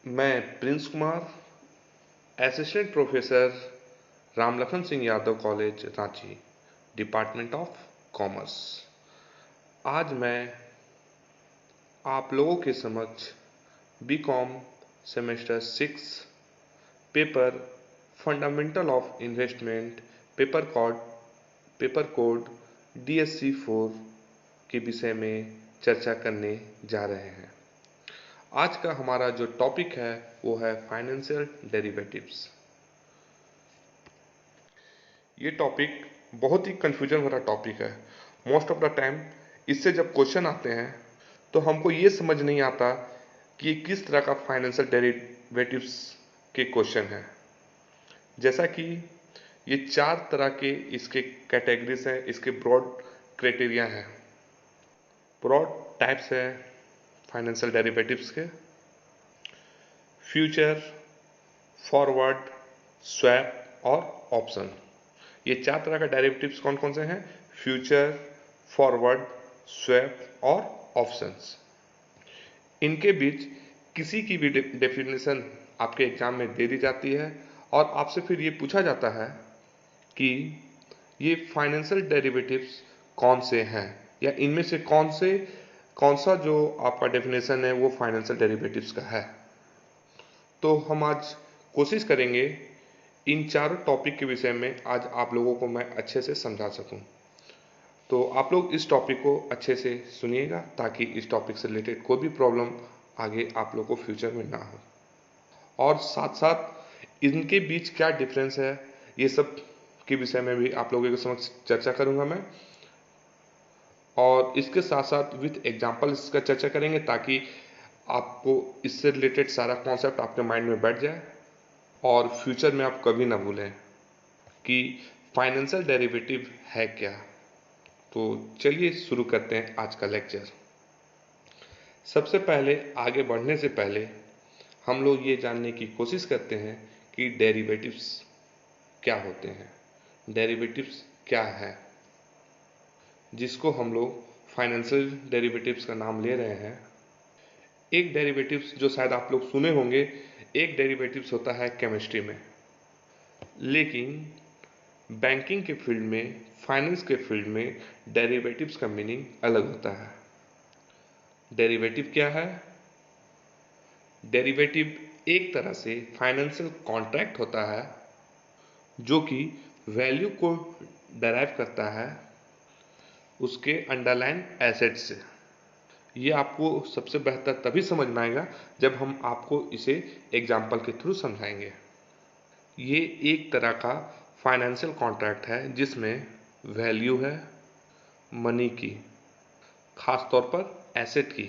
मैं Prince Kumar, assistant professor Ramlakhan Singh Yadav college Ranchi, department of commerce. आज मैं आप लोगों के समक्ष B Com semester 6 paper fundamental of investment paper code DSC 4 के विषय में चर्चा करने जा रहे हैं। आज का हमारा जो टॉपिक है वो है फाइनेंशियल डेरिवेटिव्स। ये टॉपिक बहुत ही कंफ्यूजन भरा टॉपिक है। मोस्ट ऑफ द टाइम इससे जब क्वेश्चन आते हैं तो हमको ये समझ नहीं आता कि किस तरह का फाइनेंशियल डेरिवेटिव्स के क्वेश्चन है। जैसा कि ये 4 तरह के इसके कैटेगरीज हैं, इसके ब्रॉड क्राइटेरिया हैं, ब्रॉड टाइप्स है फाइनेंशियल डेरिवेटिव्स के। फ्यूचर, फॉरवर्ड, स्वैप और ऑप्शन। ये 4 तरह का डेरिवेटिव्स कौन कौन से हैं? फ्यूचर, फॉरवर्ड, स्वैप और ऑप्शंस। इनके बीच किसी की भी डेफिनेशन आपके एग्जाम में दे दी जाती है और आपसे फिर ये पूछा जाता है कि ये फाइनेंशियल डेरिवेटिव्स कौन से हैं, या इनमें से कौन सा जो आपका डेफिनेशन है वो फाइनेंशियल डेरिवेटिव्स का है। तो हम आज कोशिश करेंगे इन चारों टॉपिक के विषय में आज आप लोगों को मैं अच्छे से समझा सकूं। तो आप लोग इस टॉपिक को अच्छे से सुनिएगा ताकि इस टॉपिक से रिलेटेड कोई भी प्रॉब्लम आगे आप लोग को फ्यूचर में ना हो। और साथ साथ इनके बीच क्या डिफरेंस है ये सब के विषय में भी आप लोगों के समक्ष चर्चा करूंगा मैं। और इसके साथ साथ विथ एग्जाम्पल इसका चर्चा करेंगे ताकि आपको इससे रिलेटेड सारा कॉन्सेप्ट आपके माइंड में बैठ जाए और फ्यूचर में आप कभी ना भूलें कि फाइनेंशियल डेरिवेटिव है क्या। तो चलिए शुरू करते हैं आज का लेक्चर। सबसे पहले आगे बढ़ने से पहले हम लोग ये जानने की कोशिश करते हैं कि डेरिवेटिव्स क्या होते हैं, डेरिवेटिव्स क्या है, जिसको हम लोग फाइनेंशियल डेरिवेटिव्स का नाम ले रहे हैं। एक डेरिवेटिव्स जो शायद आप लोग सुने होंगे, एक डेरिवेटिव्स होता है केमिस्ट्री में, लेकिन बैंकिंग के फील्ड में, फाइनेंस के फील्ड में डेरिवेटिव्स का मीनिंग अलग होता है। डेरिवेटिव क्या है? डेरिवेटिव एक तरह से फाइनेंशियल कॉन्ट्रैक्ट होता है जो कि वैल्यू को डराइव करता है उसके अंडरलाइन एसेट से। ये आपको सबसे बेहतर तभी समझ में आएगा जब हम आपको इसे एग्जाम्पल के थ्रू समझाएंगे। ये एक तरह का फाइनेंशियल कॉन्ट्रैक्ट है जिसमें वैल्यू है मनी की, खास तौर पर एसेट की।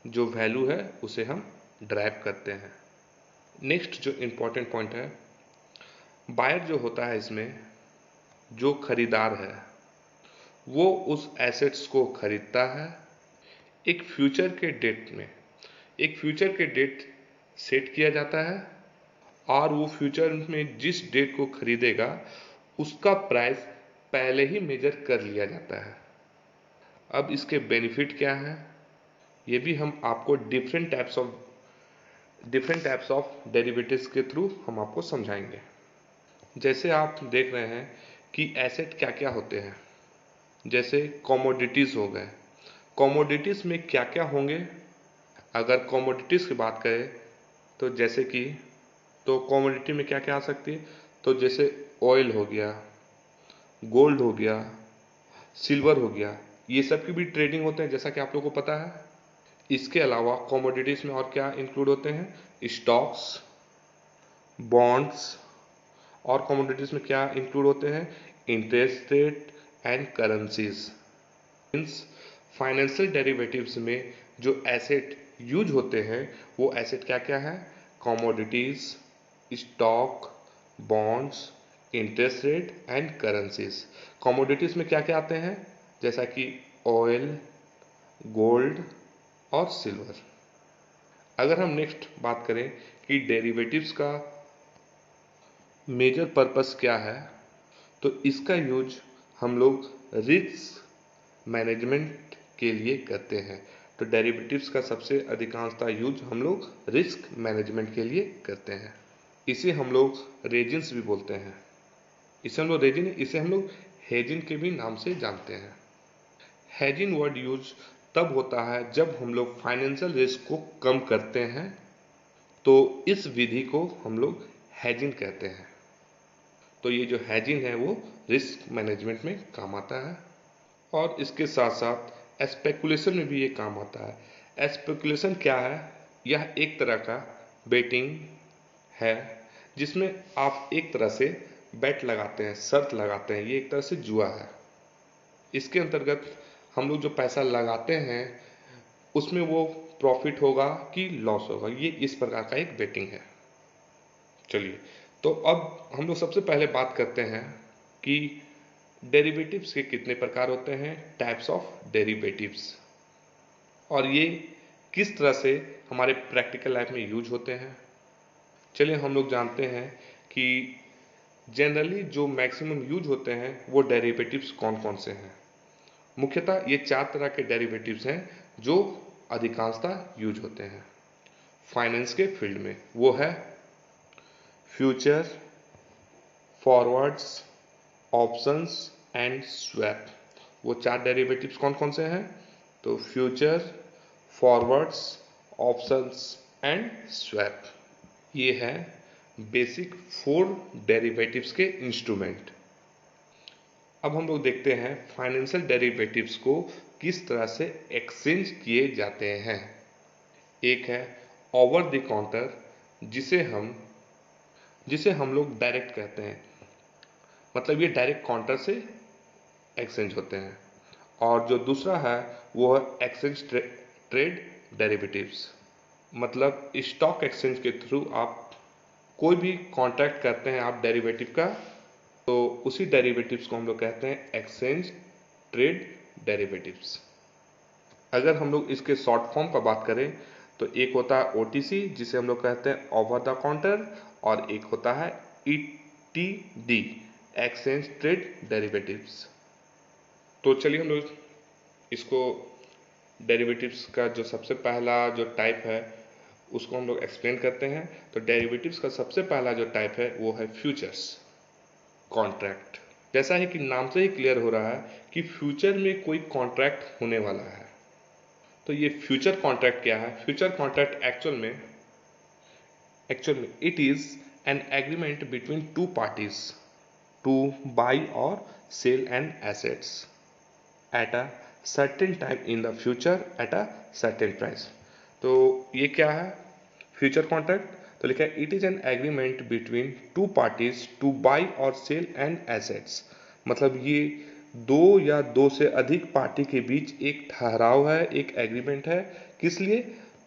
जो वैल्यू है उसे हम ड्राइव करते हैं। नेक्स्ट जो इंपॉर्टेंट पॉइंट है, बायर जो होता है इसमें, जो खरीदार है, वो उस एसेट्स को खरीदता है एक फ्यूचर के डेट में। एक फ्यूचर के डेट सेट किया जाता है और वो फ्यूचर में जिस डेट को खरीदेगा उसका प्राइस पहले ही मेजर कर लिया जाता है। अब इसके बेनिफिट क्या है ये भी हम आपको डिफरेंट टाइप्स ऑफ डेरिवेटिव्स के थ्रू हम आपको समझाएंगे। जैसे आप देख रहे हैं कि एसेट क्या क्या होते हैं। जैसे कमोडिटीज हो गए। कमोडिटीज में क्या क्या होंगे? अगर कमोडिटीज की बात करें तो जैसे कि तो कमोडिटी में क्या क्या आ सकती है? तो जैसे ऑयल हो गया, गोल्ड हो गया, सिल्वर हो गया, ये सब की भी ट्रेडिंग होते हैं जैसा कि आप लोगों को पता है। इसके अलावा कमोडिटीज में और क्या इंक्लूड होते हैं? Stocks, bonds. और कमोडिटीज में क्या इंक्लूड होते हैं? Interest rate and currencies. Means financial derivatives में जो एसेट यूज होते हैं वो एसेट क्या क्या है? Commodities, stock, bonds, interest rate and currencies. Commodities में क्या क्या आते हैं? जैसा कि ऑयल, गोल्ड और सिल्वर। अगर हम नेक्स्ट बात करें कि डेरिवेटिव्स का मेजर पर्पस क्या है, तो इसका यूज हम लोग रिस्क मैनेजमेंट के लिए करते हैं। तो डेरिवेटिव्स का सबसे अधिकांशतः यूज हम लोग रिस्क मैनेजमेंट के लिए करते हैं। इसे हम लोग रेजिन्स भी बोलते हैं। इसे हम लोग हेजिंग के भी नाम से जानते हैं। हेजिंग वर्ड यूज तब होता है जब हम लोग फाइनेंशियल रिस्क को कम करते हैं, तो इस विधि को हम लोग हेजिंग कहते हैं। तो ये जो हेजिंग है वो रिस्क मैनेजमेंट में काम आता है, और इसके साथ साथ स्पेकुलेशन में भी ये काम आता है। स्पेकुलेशन क्या है? यह एक तरह का बेटिंग है जिसमें आप एक तरह से बेट लगाते हैं, शर्त लगाते हैं। ये एक तरह से जुआ है। इसके अंतर्गत हम लोग जो पैसा लगाते हैं उसमें वो प्रॉफिट होगा कि लॉस होगा, ये इस प्रकार का एक बेटिंग है। चलिए, तो अब हम लोग सबसे पहले बात करते हैं कि डेरिवेटिव्स के कितने प्रकार होते हैं, टाइप्स ऑफ डेरिवेटिव्स, और ये किस तरह से हमारे प्रैक्टिकल लाइफ में यूज होते हैं। चलिए, हम लोग जानते हैं कि जनरली जो मैक्सिमम यूज होते हैं वो डेरिवेटिव्स कौन कौन से हैं। मुख्यतः ये 4 तरह के डेरिवेटिव्स हैं जो अधिकांशतः यूज होते हैं फाइनेंस के फील्ड में। वो है future, forwards, options and swap. वो 4 डेरिवेटिव्स कौन कौन से हैं? तो future, forwards, options and swap. ये है बेसिक 4 डेरिवेटिव्स के इंस्ट्रूमेंट। अब हम लोग देखते हैं फाइनेंशियल डेरिवेटिव्स को किस तरह से एक्सचेंज किए जाते हैं। एक है ओवर द काउंटर, जिसे हम लोग डायरेक्ट कहते हैं, मतलब ये डायरेक्ट काउंटर से एक्सचेंज होते हैं। और जो दूसरा है वो है एक्सचेंज ट्रेड डेरिवेटिव्स, मतलब स्टॉक एक्सचेंज के थ्रू आप कोई भी कॉन्ट्रैक्ट करते हैं आप डेरिवेटिव का, तो उसी डेरिवेटिव्स को हम लोग कहते हैं एक्सचेंज ट्रेड डेरिवेटिव्स। अगर हम लोग इसके शॉर्ट फॉर्म का बात करें तो एक होता है ओटीसी, जिसे हम लोग कहते हैं ओवर द काउंटर, और एक होता है ईटीडी, एक्सचेंज ट्रेड डेरिवेटिव्स। तो चलिए हम लोग इसको डेरिवेटिव्स का जो सबसे पहला जो टाइप है उसको हम लोग एक्सप्लेन करते हैं। तो डेरिवेटिव्स का सबसे पहला जो टाइप है वो है फ्यूचर्स कॉन्ट्रैक्ट। जैसा है कि नाम से ही क्लियर हो रहा है कि फ्यूचर में कोई कॉन्ट्रैक्ट होने वाला है। तो ये फ्यूचर कॉन्ट्रैक्ट क्या है? फ्यूचर कॉन्ट्रैक्ट एक्चुअल में it is an agreement between two parties to buy और sell an assets at a certain time in the future at a certain price. तो ये क्या है फ्यूचर कॉन्ट्रैक्ट? तो लिखा है it is an agreement between two parties to buy और sell and assets. मतलब ये दो या दो से अधिक पार्टी के बीच एक ठहराव है, एक एग्रीमेंट है। किस लिए?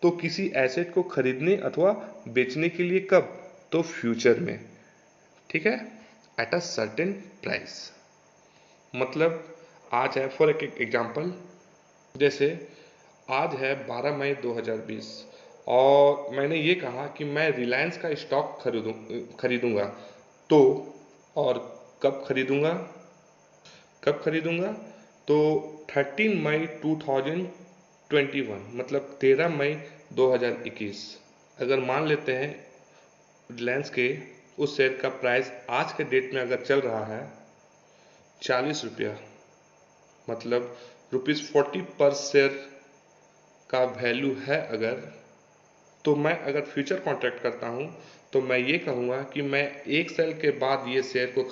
तो किसी एसेट को खरीदने अथवा बेचने के लिए। कब? तो फ्यूचर में। ठीक है, एट अ सर्टेन प्राइस। मतलब आज है, फॉर एग्जाम्पल, जैसे आज है 12 मई 2020 और मैंने ये कहा कि मैं रिलायंस का स्टॉक खरीदूंगा। तो और कब खरीदूंगा? तो 13 मई 2021, मतलब 13 मई 2021। अगर मान लेते हैं रिलायंस के उस शेयर का प्राइस आज के डेट में अगर चल रहा है 40 रुपया, मतलब ₹40 पर शेयर का वैल्यू है अगर, तो मैं अगर फ्यूचर कॉन्ट्रैक्ट करता हूं तो मैं ये कहूंगा कि मैं 1 साल के बाद ये शेयर को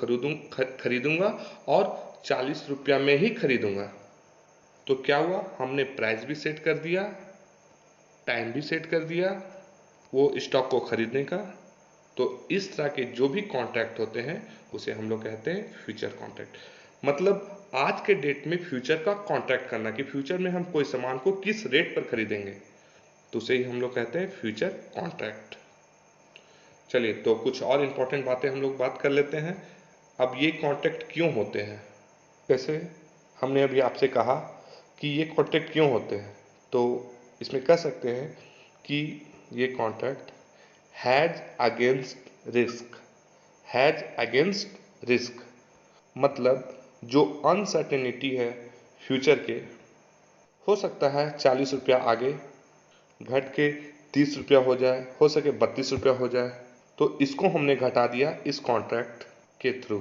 खरीदूंगा और 40 रुपया में ही खरीदूंगा। तो क्या हुआ? हमने प्राइस भी सेट कर दिया, टाइम भी सेट कर दिया वो स्टॉक को खरीदने का। तो इस तरह के जो भी कॉन्ट्रैक्ट होते हैं उसे हम लोग कहते हैं फ्यूचर कॉन्ट्रैक्ट। मतलब आज के डेट में फ्यूचर का कॉन्ट्रैक्ट करना कि फ्यूचर में हम कोई सामान को किस रेट पर खरीदेंगे, तो उसे ही हम लोग कहते हैं फ्यूचर कॉन्ट्रैक्ट। चलिए, तो कुछ और इंपॉर्टेंट बातें हम लोग बात कर लेते हैं। अब ये कॉन्ट्रैक्ट क्यों होते हैं? जैसे हमने अभी आपसे कहा कि ये कॉन्ट्रैक्ट क्यों होते हैं, तो इसमें कह सकते हैं कि ये contract has against risk. Has against risk मतलब जो अनसर्टेनिटी है फ्यूचर के, हो सकता है 40 रुपया आगे घट के 30 रुपया हो जाए, हो सके 32 रुपया हो जाए। तो इसको हमने घटा दिया इस कॉन्ट्रैक्ट के थ्रू,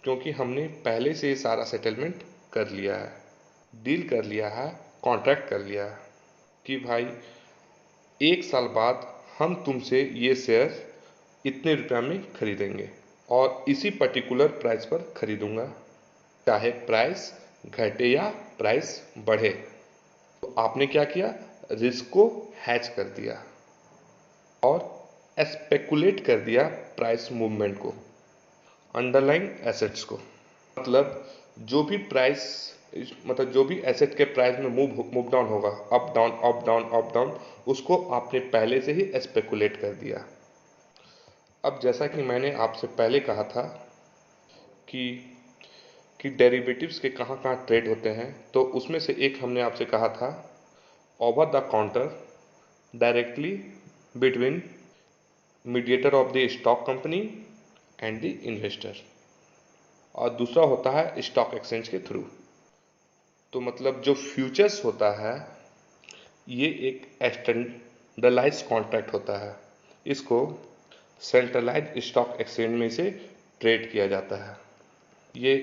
क्योंकि हमने पहले से ही सारा सेटलमेंट कर लिया है, डील कर लिया है, कॉन्ट्रैक्ट कर लिया है कि भाई 1 साल बाद हम तुमसे ये शेयर इतने रुपया में खरीदेंगे और इसी पर्टिकुलर प्राइस पर खरीदूंगा, चाहे प्राइस घटे या प्राइस बढ़े। तो आपने क्या किया, रिस्क को हैच कर दिया और स्पेकुलेट कर दिया प्राइस मूवमेंट को, अंडरलाइन एसेट्स को। मतलब जो भी प्राइस, मतलब जो भी एसेट के प्राइस में मूव डाउन होगा, up down up down up down, उसको आपने पहले से ही स्पेकुलेट कर दिया। अब जैसा कि मैंने आपसे पहले कहा था कि डेरिवेटिव्स के कहाँ कहाँ ट्रेड होते हैं, तो उसमें से एक हमने आपसे कहा था over the counter directly between mediator of the stock company and the investor, और दूसरा होता है स्टॉक एक्सचेंज के थ्रू। तो मतलब जो फ्यूचर्स होता है ये एक स्टैंडर्डाइज्ड कॉन्ट्रैक्ट होता है, इसको सेंट्रलाइज्ड स्टॉक एक्सचेंज में से ट्रेड किया जाता है। ये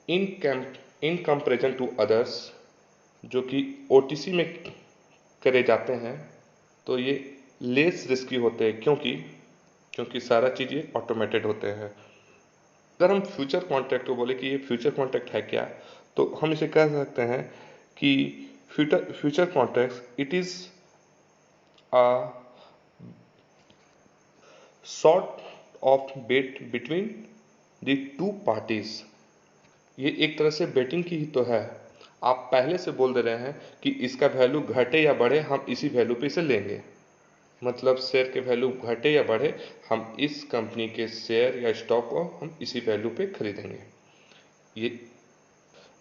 इन कंपेरिजन टू अदर्स जो कि ओटीसी में करे जाते हैं, तो ये लेस रिस्की होते हैं, क्योंकि सारा चीज़ ये ऑटोमेटेड होते हैं। अगर हम फ्यूचर कॉन्ट्रैक्ट को बोले कि ये फ्यूचर कॉन्ट्रैक्ट है क्या, तो हम इसे कह सकते हैं कि future contract it is a sort of bet between the two parties. ये एक तरह से बेटिंग की ही तो है। आप पहले से बोल दे रहे हैं कि इसका वैल्यू घटे या बढ़े, हम इसी वैल्यू पे इसे लेंगे। मतलब शेयर के वैल्यू घटे या बढ़े, हम इस कंपनी के शेयर या स्टॉक को हम इसी वैल्यू पे खरीदेंगे। ये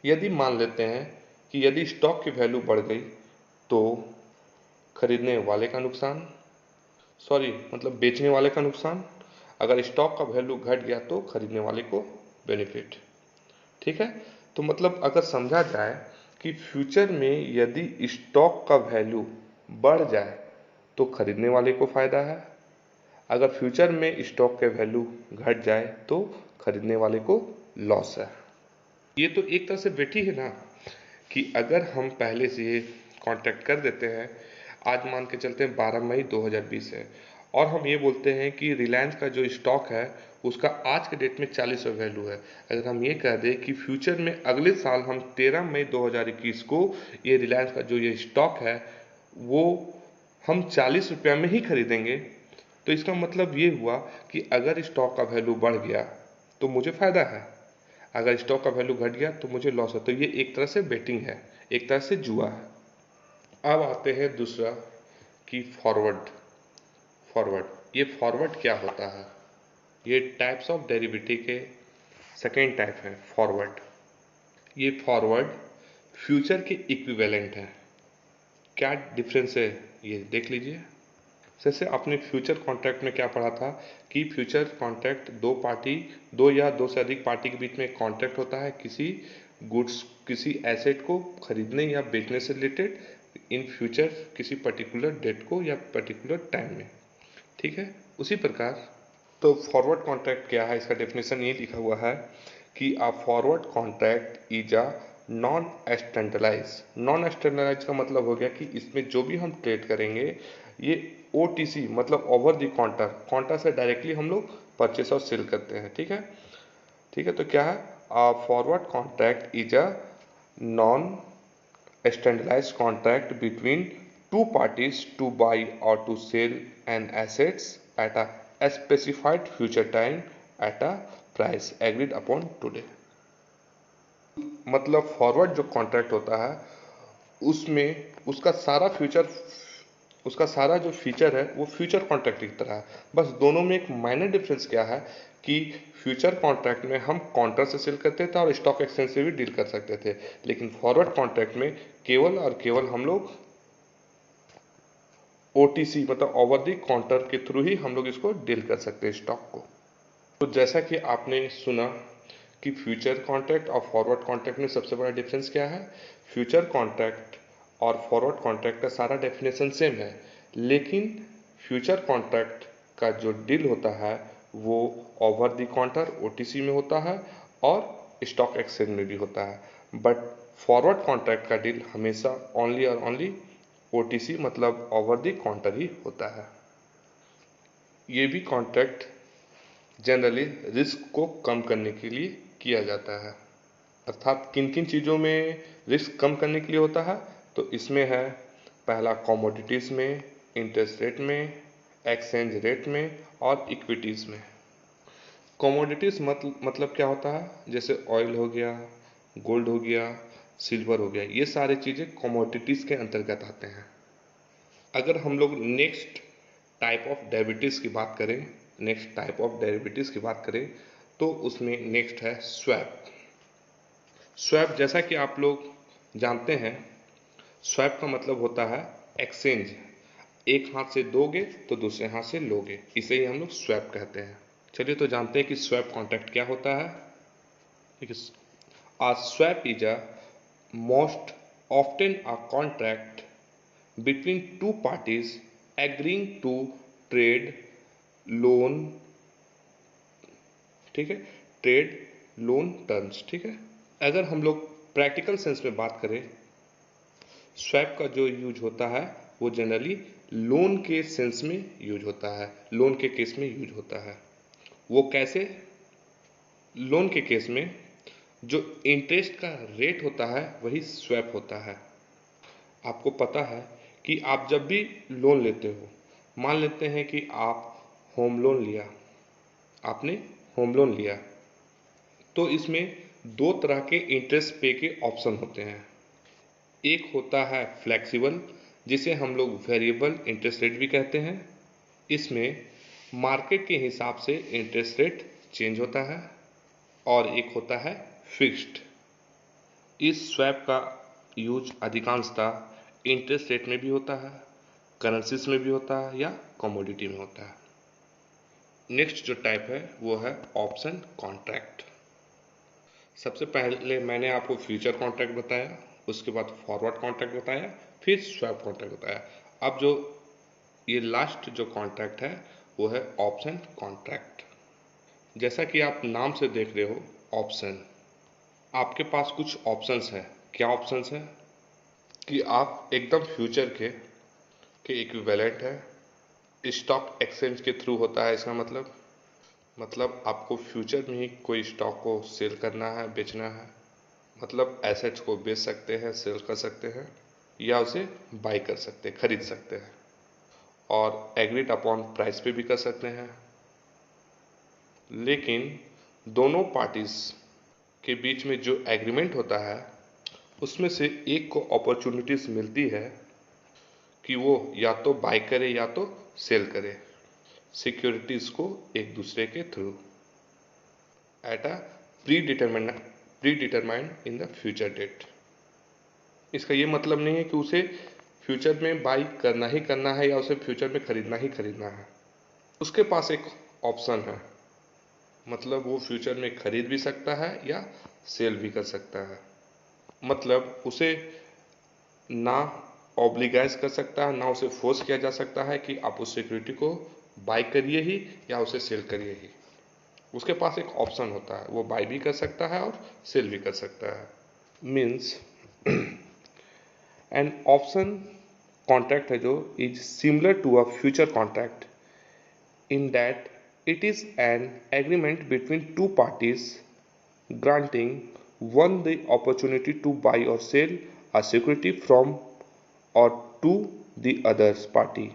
यदि मान लेते हैं कि यदि स्टॉक की वैल्यू बढ़ गई तो खरीदने वाले का नुकसान, मतलब बेचने वाले का नुकसान। अगर स्टॉक का वैल्यू घट गया तो खरीदने वाले को बेनिफिट। ठीक है, तो मतलब अगर समझा जाए कि फ्यूचर में यदि स्टॉक का वैल्यू बढ़ जाए तो खरीदने वाले को फायदा है, अगर फ्यूचर में स्टॉक के वैल्यू घट जाए तो खरीदने वाले को लॉस है। ये तो एक तरह से बेटी है ना, कि अगर हम पहले से ये कॉन्ट्रैक्ट कर देते हैं, आज मान के चलते हैं 12 मई 2020 है, और हम ये बोलते हैं कि रिलायंस का जो स्टॉक है उसका आज के डेट में 40 वैल्यू है। अगर हम ये कह दें कि फ्यूचर में अगले साल हम 13 मई 2021 को ये रिलायंस का जो ये स्टॉक है वो हम 40 रुपया में ही खरीदेंगे, तो इसका मतलब ये हुआ कि अगर स्टॉक का वैल्यू बढ़ गया तो मुझे फ़ायदा है, अगर स्टॉक का वैल्यू घट गया तो मुझे लॉस है। तो ये एक तरह से बेटिंग है, एक तरह से जुआ है। अब आते हैं दूसरा कि फॉरवर्ड। ये फॉरवर्ड क्या होता है? ये टाइप्स ऑफ डेरिवेटिव के सेकेंड टाइप है फॉरवर्ड। ये फॉरवर्ड फ्यूचर के इक्विवेलेंट है। क्या डिफरेंस है ये देख लीजिए। जैसे आपने फ्यूचर कॉन्ट्रैक्ट में क्या पढ़ा था कि फ्यूचर कॉन्ट्रैक्ट दो या दो से अधिक पार्टी के बीच में कॉन्ट्रैक्ट होता है किसी गुड्स, किसी एसेट को खरीदने या बेचने से रिलेटेड इन फ्यूचर किसी पर्टिकुलर डेट को या पर्टिकुलर टाइम में। ठीक है, उसी प्रकार तो फॉरवर्ड कॉन्ट्रैक्ट क्या है, इसका डेफिनेशन ये लिखा हुआ है कि a forward contract is a non standardise का मतलब हो गया कि इसमें जो भी हम ट्रेड करेंगे ये ओटीसी मतलब ओवर द काउंटर से डायरेक्टली हम लोग परचेस और सेल करते हैं। ठीक है, तो क्या है, a forward contract is a non standardise contract between two parties to buy और to sell an assets at a specified future time at a price agreed upon today. मतलब फॉरवर्ड जो कॉन्ट्रैक्ट होता है उसमें उसका सारा जो फीचर है वो फ्यूचर कॉन्ट्रैक्ट की तरह है। बस दोनों में एक माइनर डिफरेंस क्या है कि फ्यूचर कॉन्ट्रैक्ट में हम काउंटर से सेल करते थे और स्टॉक एक्सचेंज से भी डील कर सकते थे, लेकिन फॉरवर्ड कॉन्ट्रैक्ट में केवल और केवल हम लोग ओटीसी मतलब ओवर द काउंटर के थ्रू ही हम लोग इसको डील कर सकते हैं स्टॉक को। तो जैसा कि आपने सुना कि फ्यूचर कॉन्ट्रैक्ट और फॉरवर्ड कॉन्ट्रैक्ट में सबसे बड़ा डिफरेंस क्या है। फ्यूचर कॉन्ट्रैक्ट और फॉरवर्ड कॉन्ट्रैक्ट का सारा डेफिनेशन सेम है, लेकिन फ्यूचर कॉन्ट्रैक्ट का जो डील होता है वो ओवर द काउंटर ओटीसी में होता है और स्टॉक एक्सचेंज में भी होता है, बट फॉरवर्ड कॉन्ट्रैक्ट का डील हमेशा ओनली और ओनली ओटीसी मतलब ओवर द काउंटर ही होता है। ये भी कॉन्ट्रैक्ट जनरली रिस्क को कम करने के लिए किया जाता है। अर्थात किन किन चीज़ों में रिस्क कम करने के लिए होता है, तो इसमें है पहला कमोडिटीज़ में, इंटरेस्ट रेट में, एक्सचेंज रेट में और इक्विटीज़ में। कमोडिटीज़ मतलब क्या होता है, जैसे ऑयल हो गया, गोल्ड हो गया, सिल्वर हो गया, ये सारी चीज़ें कमोडिटीज़ के अंतर्गत आते हैं। अगर हम लोग नेक्स्ट टाइप ऑफ डेरिवेटिव्स की बात करें, तो उसमें नेक्स्ट है स्वैप। स्वैप जैसा कि आप लोग जानते हैं, स्वैप का मतलब होता है एक्सचेंज। एक हाथ से दोगे तो दूसरे हाथ से लोगे, इसे ही हम लोग स्वैप कहते हैं। चलिए तो जानते हैं कि स्वैप कॉन्ट्रैक्ट क्या होता है। A swap is a most often a contract between two parties agreeing to trade loan, ठीक है, ट्रेड लोन टर्म्स, ठीक है। अगर हम लोग प्रैक्टिकल सेंस में बात करें, स्वैप का जो यूज होता है वो जनरली लोन के सेंस में यूज होता है, लोन के केस में यूज होता है। वो कैसे? लोन के केस में जो इंटरेस्ट का रेट होता है वही स्वैप होता है। आपको पता है कि आप जब भी लोन लेते हो, मान लेते हैं कि आप होम लोन लिया, आपने होम लोन लिया, तो इसमें दो तरह के इंटरेस्ट पे के ऑप्शन होते हैं। एक होता है फ्लेक्सिबल, जिसे हम लोग वेरिएबल इंटरेस्ट रेट भी कहते हैं। इसमें मार्केट के हिसाब से इंटरेस्ट रेट चेंज होता है। और एक होता है फिक्स्ड। इस स्वैप का यूज अधिकांशतः इंटरेस्ट रेट में भी होता है, करेंसीज में भी होता है या कमोडिटी में होता है। नेक्स्ट जो टाइप है वो है ऑप्शन कॉन्ट्रैक्ट। सबसे पहले मैंने आपको फ्यूचर कॉन्ट्रैक्ट बताया, उसके बाद फॉरवर्ड कॉन्ट्रैक्ट बताया, फिर स्वैप कॉन्ट्रैक्ट बताया। अब जो ये लास्ट जो कॉन्ट्रैक्ट है वो है ऑप्शन कॉन्ट्रैक्ट। जैसा कि आप नाम से देख रहे हो, ऑप्शन, आपके पास कुछ ऑप्शंस है। क्या ऑप्शंस है कि आप एकदम फ्यूचर के इक्विवेलेंट है। स्टॉक एक्सचेंज के थ्रू होता है, इसका मतलब आपको फ्यूचर में ही कोई स्टॉक को सेल करना है, बेचना है, मतलब एसेट्स को बेच सकते हैं, सेल कर सकते हैं या उसे बाई कर सकते हैं, खरीद सकते हैं, और एग्रीड अपॉन प्राइस पे भी कर सकते हैं। लेकिन दोनों पार्टीज के बीच में जो एग्रीमेंट होता है उसमें से एक को अपॉर्चुनिटीज मिलती है कि वो या तो बाय करे या तो सेल करे सिक्योरिटीज को एक दूसरे के through at a predetermined in the future date. इसका ये मतलब नहीं है कि उसे फ्यूचर में बाई करना ही करना है या उसे फ्यूचर में खरीदना ही खरीदना है। उसके पास एक ऑप्शन है, मतलब वो फ्यूचर में खरीद भी सकता है या सेल भी कर सकता है। मतलब उसे ना ऑब्लिगाइज कर सकता है, ना उसे फोर्स किया जा सकता है कि आप उस सिक्योरिटी को बाय करिए ही या उसे सेल करिए ही। उसके पास एक ऑप्शन होता है, वो बाय भी कर सकता है और सेल भी कर सकता है। मीन्स एन ऑप्शन कॉन्ट्रैक्ट है जो is similar to a future contract in that it is an agreement between two parties granting one the opportunity to buy or sell a security from or to the other party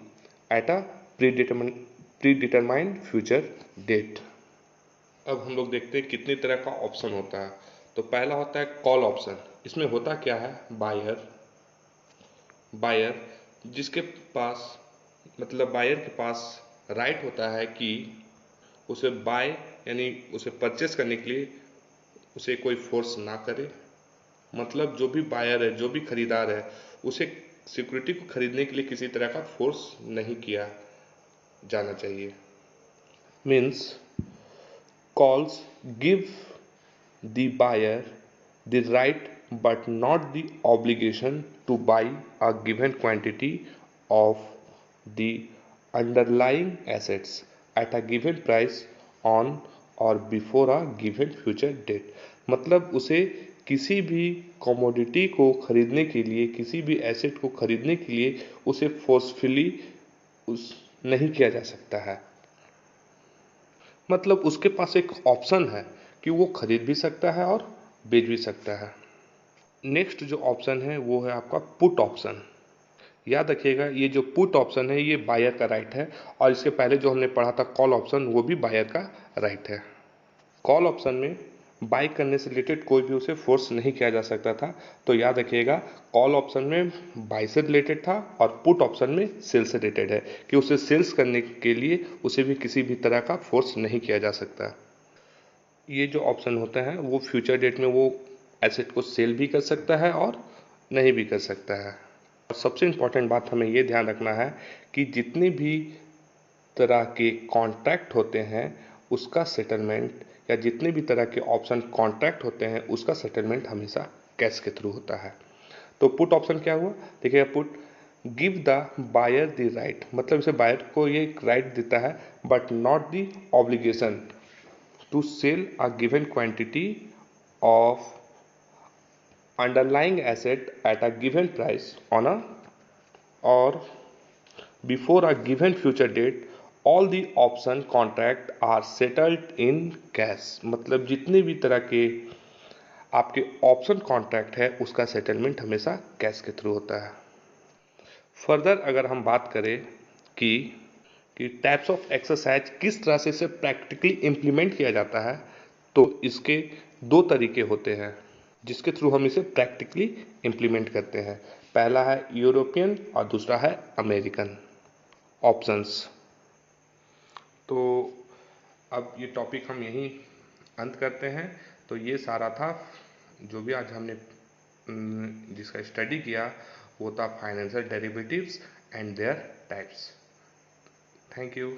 at a predetermined future date। अब हम लोग देखते हैं कितनी तरह का option होता है। तो पहला होता है कॉल ऑप्शन। इसमें होता क्या है, बायर जिसके पास मतलब बायर के पास राइट होता है कि उसे बाय यानी उसे परचेस करने के लिए उसे कोई फोर्स ना करे। मतलब जो भी बायर है, जो भी खरीदार है, उसे सिक्योरिटी को खरीदने के लिए किसी तरह का फोर्स नहीं किया जाना चाहिए। Means calls give the buyer the right but not the obligation to buy a given quantity of the underlying assets at a given price on or before a given future date। मतलब उसे किसी भी commodity को खरीदने के लिए, किसी भी एसेट को खरीदने के लिए उसे फोर्सफुली उस नहीं किया जा सकता है। मतलब उसके पास एक ऑप्शन है कि वो खरीद भी सकता है और बेच भी सकता है। नेक्स्ट जो ऑप्शन है वो है आपका पुट ऑप्शन। याद रखिएगा, ये जो पुट ऑप्शन है ये बायर का राइट है, और इसके पहले जो हमने पढ़ा था कॉल ऑप्शन, वो भी बायर का राइट है। कॉल ऑप्शन में बाई करने से रिलेटेड कोई भी उसे फोर्स नहीं किया जा सकता था। तो याद रखिएगा, कॉल ऑप्शन में बाई से रिलेटेड था और पुट ऑप्शन में सेल से रिलेटेड है कि उसे सेल्स करने के लिए उसे भी किसी भी तरह का फोर्स नहीं किया जा सकता। ये जो ऑप्शन होता है वो फ्यूचर डेट में वो एसेट को सेल भी कर सकता है और नहीं भी कर सकता है। और सबसे इम्पोर्टेंट बात हमें ये ध्यान रखना है कि जितने भी तरह के कॉन्ट्रैक्ट होते हैं उसका सेटलमेंट, या जितने भी तरह के ऑप्शन कॉन्ट्रैक्ट होते हैं उसका सेटलमेंट हमेशा कैश के थ्रू होता है। तो पुट ऑप्शन क्या हुआ, देखिए put give the buyer the right, मतलब इसे बायर को ये राइट देता है but not the obligation to sell a given quantity of underlying asset at a given price on a or before a given future date, all the option contract are settled in cash। मतलब जितने भी तरह के आपके option contract है उसका settlement हमेशा cash के थ्रू होता है। फर्दर अगर हम बात करें कि टाइप्स ऑफ एक्सरसाइज किस तरह से इसे प्रैक्टिकली इम्प्लीमेंट किया जाता है, तो इसके दो तरीके होते हैं जिसके थ्रू हम इसे प्रैक्टिकली इम्प्लीमेंट करते हैं। पहला है यूरोपियन और दूसरा है अमेरिकन ऑप्शंस। तो अब ये टॉपिक हम यहीं अंत करते हैं। तो ये सारा था जो भी आज हमने जिसका स्टडी किया, वो था financial derivatives and there types. Thank you.